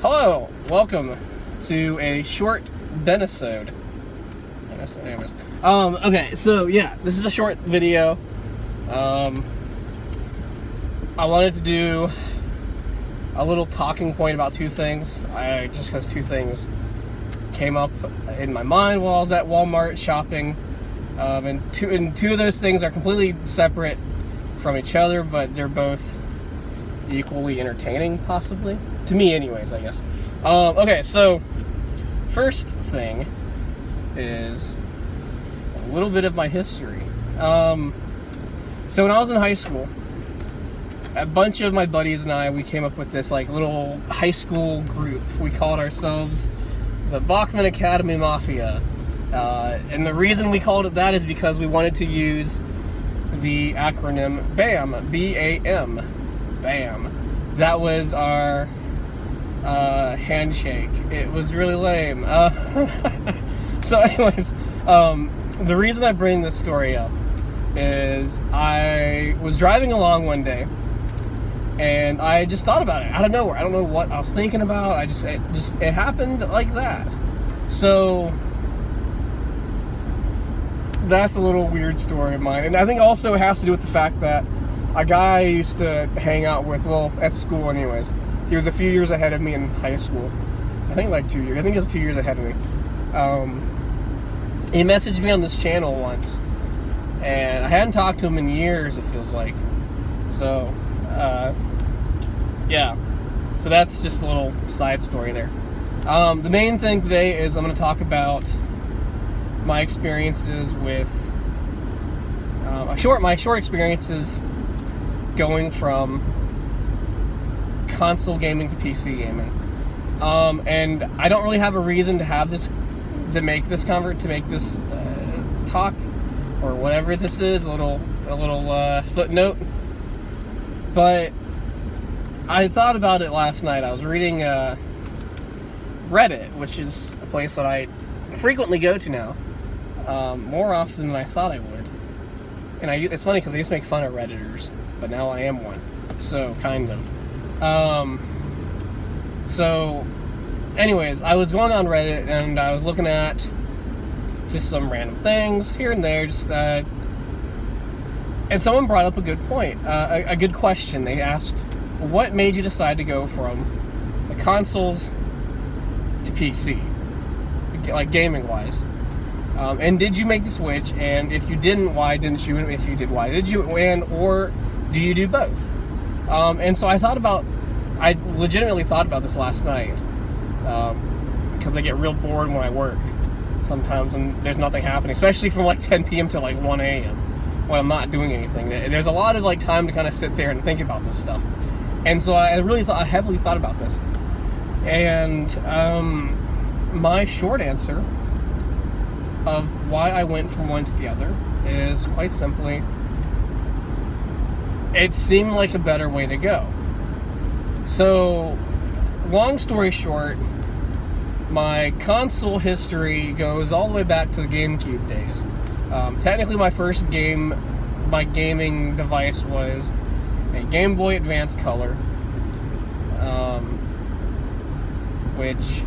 Hello, welcome to a short Ben-isode. Okay, so yeah, this is a short video. I wanted to do a little talking point about two things. Just because two things came up in my mind while I was at Walmart shopping, and two of those things are completely separate from each other, but they're both equally entertaining, possibly to me, anyways. I guess. Okay, so first thing is a little bit of my history. So when I was in high school, a bunch of my buddies and I, we came up with this like little high school group. We called ourselves the Bachman Academy Mafia. And the reason we called it that is because we wanted to use the acronym BAM, B-A-M, BAM. That was our handshake. It was really lame. So anyways, the reason I bring this story up is I was driving along one day and I just thought about it out of nowhere. I don't know what I was thinking about. It happened like that. So that's a little weird story of mine. And I think also it has to do with the fact that a guy I used to hang out with, well, at school anyways, he was a few years ahead of me in high school. I think like 2 years. I think he was 2 years ahead of me. He messaged me on this channel once, and I hadn't talked to him in years, it feels like. So, yeah. So that's just a little side story there. The main thing today is I'm going to talk about my experiences with my short experiences going from console gaming to PC gaming. And I don't really have a reason to make this talk or whatever this is, a little footnote. But I thought about it last night. I was reading Reddit, which is a place that I frequently go to now, more often than I thought I would. And it's funny because I used to make fun of Redditors, but now I am one. So, kind of. So, anyways, I was going on Reddit and I was looking at just some random things here and there, and someone brought up a good point, a good question. They asked, what made you decide to go from the consoles to PC, like gaming-wise? And did you make the switch? And if you didn't, why didn't you? And if you did, why did you? Or do you do both? And so I legitimately thought about this last night, because I get real bored when I work sometimes when there's nothing happening, especially from like 10 p.m. to like 1 a.m. when I'm not doing anything. There's a lot of like time to kind of sit there and think about this stuff. And so I heavily thought about this. And my short answer of why I went from one to the other is quite simply, it seemed like a better way to go. So, long story short, my console history goes all the way back to the GameCube days. Technically, my first gaming device was a Game Boy Advance Color, which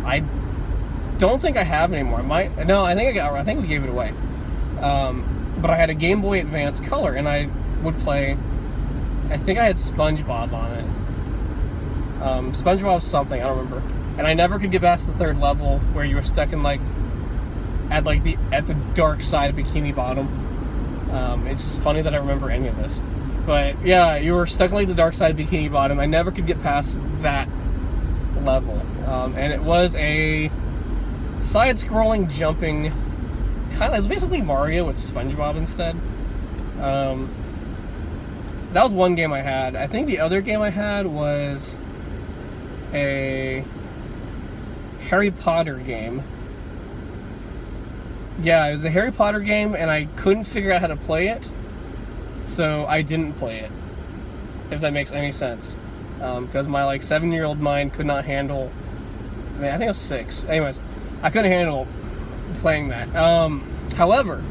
I don't think I have anymore. I think we gave it away. But I had a Game Boy Advance Color, and I would play. I think I had SpongeBob on it. SpongeBob something, I don't remember. And I never could get past the third level where you were stuck in at the dark side of Bikini Bottom. It's funny that I remember any of this. But yeah, you were stuck in like the dark side of Bikini Bottom. I never could get past that level. And it was a side-scrolling, jumping it was basically Mario with SpongeBob instead. That was one game I had. I think the other game I had was a Harry Potter game. Yeah, it was a Harry Potter game, and I couldn't figure out how to play it, so I didn't play it, if that makes any sense. Because my 7-year-old mind could not handle. I think I was 6. Anyways, I couldn't handle playing that. However,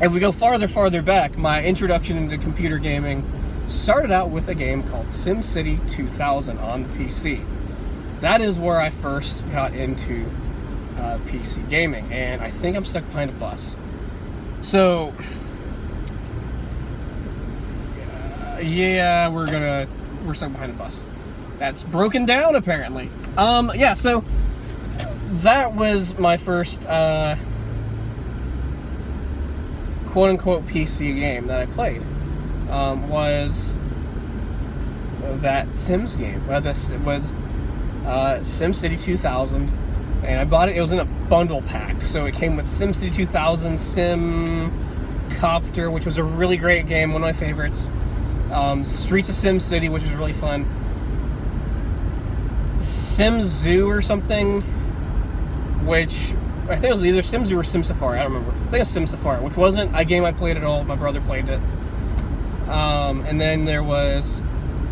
if we go farther back, my introduction into computer gaming started out with a game called SimCity 2000 on the PC. That is where I first got into PC gaming, and I think I'm stuck behind a bus. So, yeah, we're stuck behind a bus. That's broken down, apparently. Yeah, so that was my first quote-unquote PC game that I played. Was that Sims game. This was SimCity 2000, and I bought it. It was in a bundle pack, so it came with SimCity 2000, Sim Copter, which was a really great game, one of my favorites. Streets of SimCity, which was really fun. Sim Zoo or something, which I think it was either Sim Zoo or Sim Safari. I don't remember. I think it was Sim Safari, which wasn't a game I played at all. My brother played it. And then there was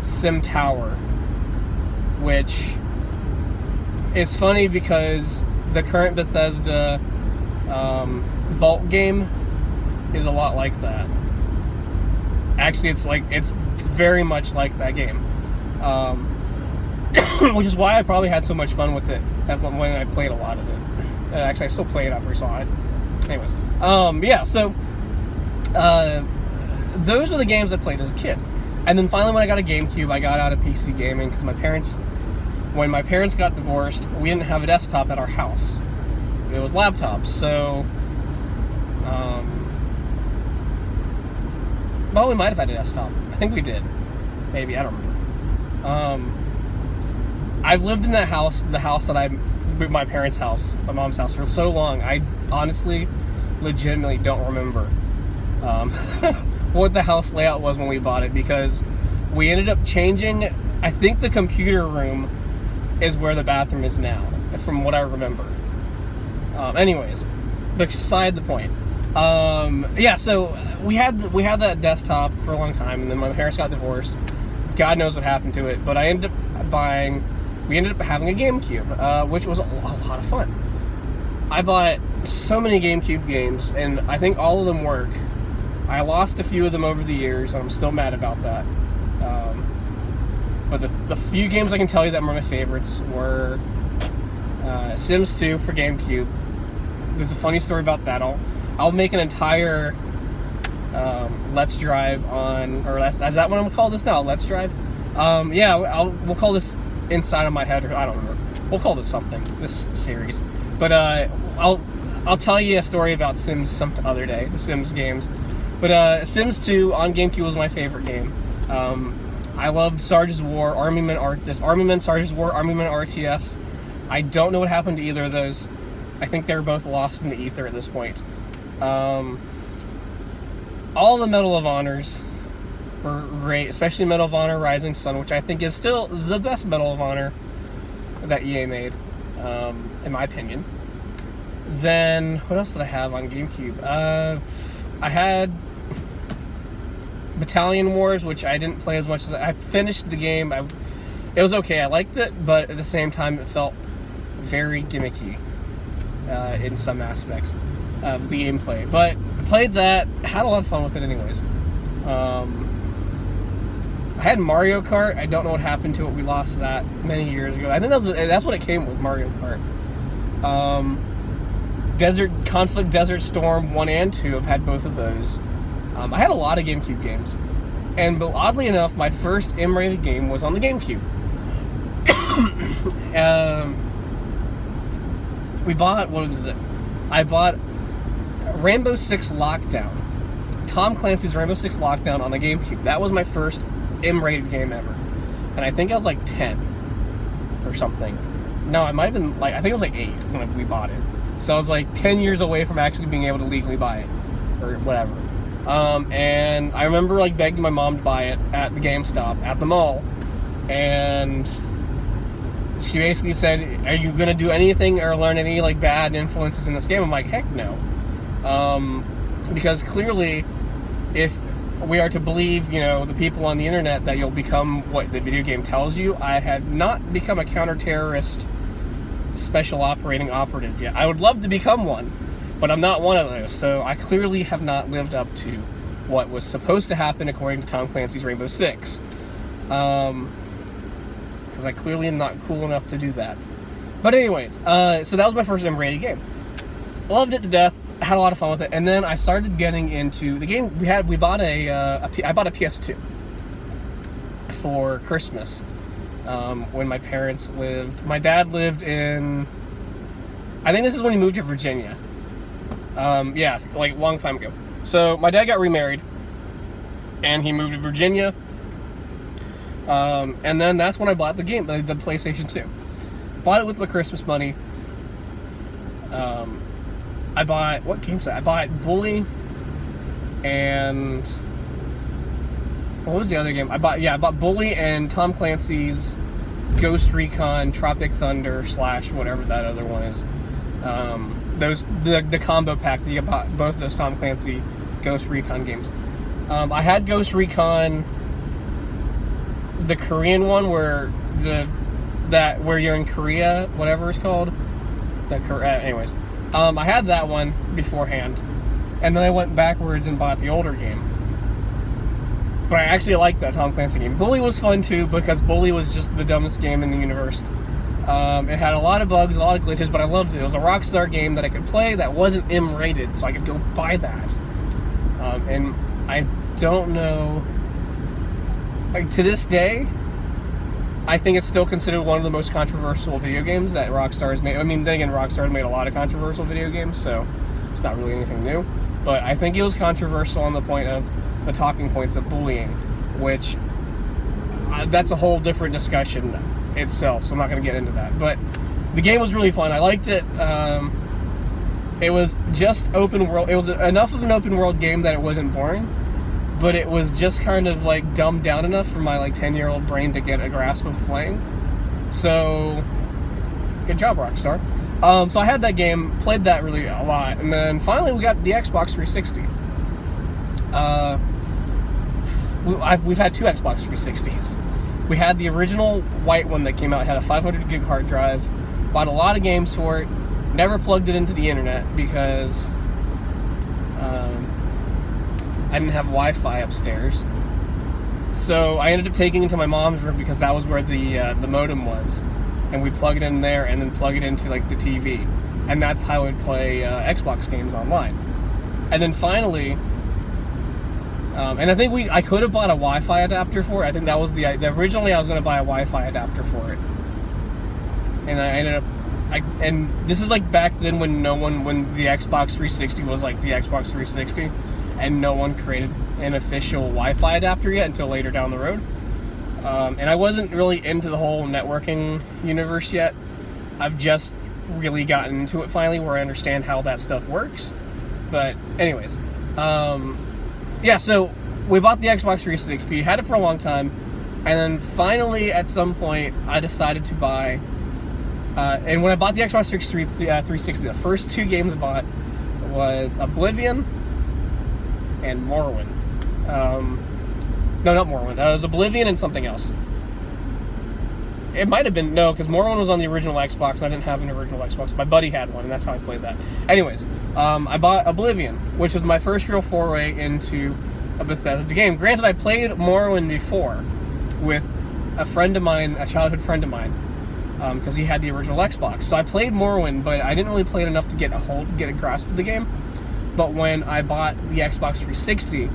Sim Tower, which is funny because the current Bethesda Vault game is a lot like that. Actually, it's very much like that game, which is why I probably had so much fun with it when I played a lot of it. Actually, I still play it after I saw it. Anyways, yeah. So those were the games I played as a kid, and then finally when I got a GameCube, I got out of PC gaming because when my parents got divorced, we didn't have a desktop at our house. It was laptops, so well, we might have had a desktop. I think we did. Maybe, I don't remember. I've lived in that house, the house that my parents' house, my mom's house, for so long, I honestly, legitimately don't remember what the house layout was when we bought it, because we ended up changing. I think the computer room is where the bathroom is now, from what I remember. Anyways, beside the point. Yeah, so we had that desktop for a long time, and then my parents got divorced. God knows what happened to it, but we ended up having a GameCube, which was a lot of fun. I bought so many GameCube games, and I think all of them work. I lost a few of them over the years, and I'm still mad about that. But the few games I can tell you that were my favorites were Sims 2 for GameCube. There's a funny story about that. I'll make an entire Let's Drive on, or is that what I'm gonna call this now? Let's Drive? Yeah, we'll call this Inside of My Head, or I don't remember. We'll call this something, this series. But I'll tell you a story about Sims some other day, the Sims games. But Sims 2 on GameCube was my favorite game. I love Sarge's War, Army Men, Sarge's War, Army Men RTS. I don't know what happened to either of those. I think they're both lost in the ether at this point. All the Medal of Honors were great, especially Medal of Honor Rising Sun, which I think is still the best Medal of Honor that EA made, in my opinion. Then, what else did I have on GameCube? I had Battalion Wars, which I didn't play as much as I finished the game. It was okay, I liked it, but at the same time it felt very gimmicky in some aspects of the gameplay. But I played that, had a lot of fun with it anyways. I had Mario Kart. I don't know what happened to it. We lost that many years ago. I think that's what it came with, Mario Kart. Desert Storm 1 and 2, I've had both of those. I had a lot of GameCube games. And but oddly enough, my first M-rated game was on the GameCube. I bought Rainbow Six Lockdown. Tom Clancy's Rainbow Six Lockdown on the GameCube. That was my first M-rated game ever. And I think I was like 10 or something. No, I might have been I think it was like 8 when we bought it. So I was like 10 years away from actually being able to legally buy it, or whatever. And I remember begging my mom to buy it at the GameStop at the mall, and she basically said, "Are you gonna do anything or learn any bad influences in this game?" I'm like, "Heck no," because clearly, if we are to believe, the people on the internet, that you'll become what the video game tells you, I had not become a counter-terrorist special operating operative yet. I would love to become one, but I'm not one of those, so I clearly have not lived up to what was supposed to happen according to Tom Clancy's Rainbow Six. Because I clearly am not cool enough to do that. But anyways, so that was my first M-rated game. Loved it to death. Had a lot of fun with it. And then I started getting into the game. I bought a PS2 for Christmas when my parents lived. My dad lived in, I think this is when he moved to Virginia. Yeah, like a long time ago. So my dad got remarried, and he moved to Virginia. And then that's when I bought the game, the PlayStation 2. Bought it with my Christmas money. I bought, what games did I bought? Bully, and what was the other game? I bought Bully and Tom Clancy's Ghost Recon Tropic Thunder / whatever that other one is. The combo pack that you bought, both of those Tom Clancy Ghost Recon games. I had Ghost Recon, the Korean one where where you're in Korea, whatever it's called. Anyways, I had that one beforehand, and then I went backwards and bought the older game. But I actually liked that Tom Clancy game. Bully was fun too, because Bully was just the dumbest game in the universe. It had a lot of bugs, a lot of glitches, but I loved it. It was a Rockstar game that I could play that wasn't M-rated, so I could go buy that. And I don't know, like, to this day, I think it's still considered one of the most controversial video games that Rockstar has made. I mean, then again, Rockstar has made a lot of controversial video games, so it's not really anything new. But I think it was controversial on the point of the talking points of bullying, which that's a whole different discussion itself, so I'm not going to get into that. But the game was really fun. I liked it. It was just open world. It was enough of an open world game that it wasn't boring, but it was just kind of like dumbed down enough for my like 10-year-old brain to get a grasp of playing. So good job, Rockstar. So I had that game, played that really a lot, and then finally we got the Xbox 360. We've had two Xbox 360s. We had the original white one that came out, had a 500 gig hard drive, bought a lot of games for it, never plugged it into the internet because I didn't have Wi-Fi upstairs. So I ended up taking it to my mom's room because that was where the modem was, and we'd plug it in there and then plug it into like the TV, and that's how I would play Xbox games online. And then finally, and I think I could have bought a Wi-Fi adapter for it. I think that was originally I was going to buy a Wi-Fi adapter for it, and I ended up, and this is like back then when the Xbox 360 was like the Xbox 360, and no one created an official Wi-Fi adapter yet until later down the road. And I wasn't really into the whole networking universe yet. I've just really gotten into it finally, where I understand how that stuff works. But anyways, yeah, so we bought the Xbox 360, had it for a long time, and then finally at some point I decided to buy, and when I bought the Xbox 360, the first two games I bought was Oblivion and Morrowind. No, not Morrowind. It was Oblivion and something else. It might have been, no, because Morrowind was on the original Xbox, and I didn't have an original Xbox. My buddy had one, and that's how I played that. Anyways, I bought Oblivion, which was my first real foray into a Bethesda game. Granted, I played Morrowind before with a friend of mine, a childhood friend of mine, because he had the original Xbox. So I played Morrowind, but I didn't really play it enough to get a grasp of the game. But when I bought the Xbox 360,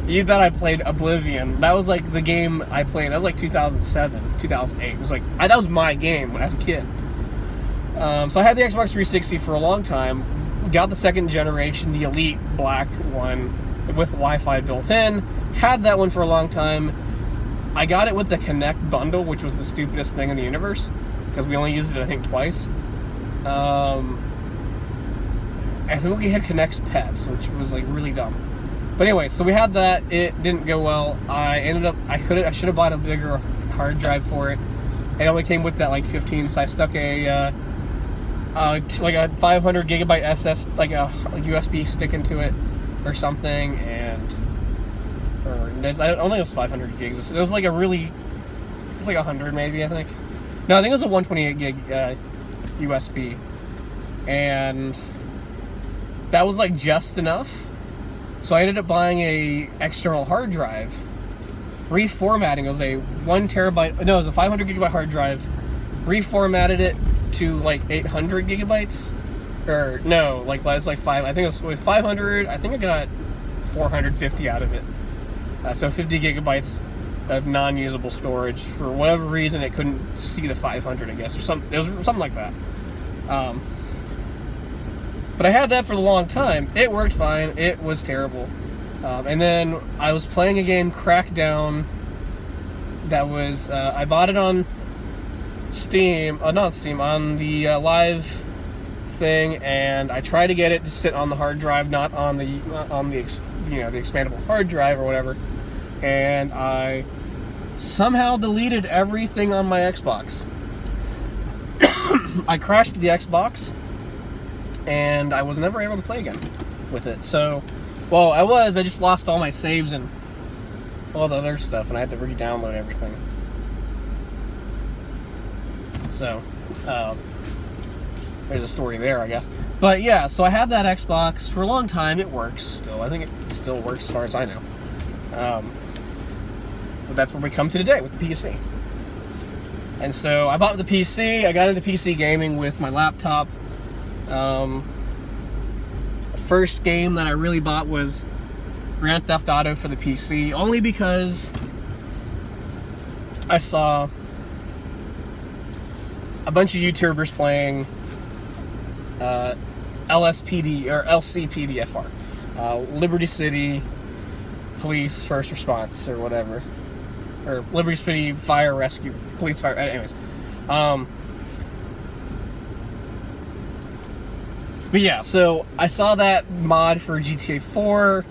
you bet I played Oblivion. That was like the game I played. That was like 2007, 2008. It was like, that was my game as a kid. So I had the Xbox 360 for a long time. Got the second generation, the Elite Black one with Wi-Fi built in. Had that one for a long time. I got it with the Kinect bundle, which was the stupidest thing in the universe, because we only used it, I think, twice. I think we had Kinect's Pets, which was like really dumb. But anyway, so we had that. It didn't go well. I should have bought a bigger hard drive for it. It only came with that like 15, so I stuck a 500 gigabyte SS, like a USB stick into it or something, and I don't think it was 500 gigs. It was like it's like 100 maybe, I think. No, I think it was a 128 gig USB, and that was like just enough So I ended up buying a external hard drive, reformatting. It was a 1 terabyte, no, it was a 500 gigabyte hard drive, reformatted it to like 800 gigabytes, or no, like it's like 5, I think it was with 500, I think I got 450 out of it. So 50 gigabytes of non-usable storage. For whatever reason, it couldn't see the 500, I guess, or something. It was something like that. But I had that for a long time. It worked fine. It was terrible. And then I was playing a game, Crackdown, that was, I bought it on Steam, not Steam, on the live thing, and I tried to get it to sit on the hard drive, not on the the expandable hard drive or whatever, and I somehow deleted everything on my Xbox. I crashed the Xbox, and I was never able to play again with it. So, well, I just lost all my saves and all the other stuff, and I had to re-download everything. So, there's a story there, I guess. But yeah, so I had that Xbox for a long time. It works still. I think it still works as far as I know. But that's where we come to today with the PC. And so I bought the PC. I got into PC gaming with my laptop. The first game that I really bought was Grand Theft Auto for the PC, only because I saw a bunch of YouTubers playing LSPD or LCPDFR, Liberty City Police First Response or whatever, or Liberty City Fire Rescue Police Fire. Anyways, but yeah, so I saw that mod for GTA 4,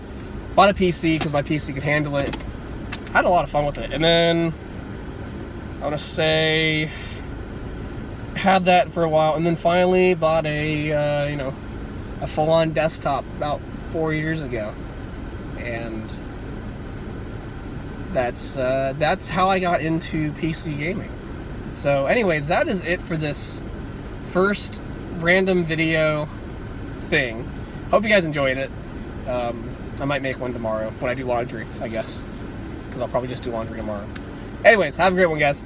bought a PC because my PC could handle it. Had a lot of fun with it, and then I want to say had that for a while, and then finally bought a a full-on desktop about 4 years ago, and that's how I got into PC gaming. So anyways, that is it for this first random video thing. Hope you guys enjoyed it. I might make one tomorrow when I do laundry, I guess, because I'll probably just do laundry tomorrow. Anyways, have a great one, guys.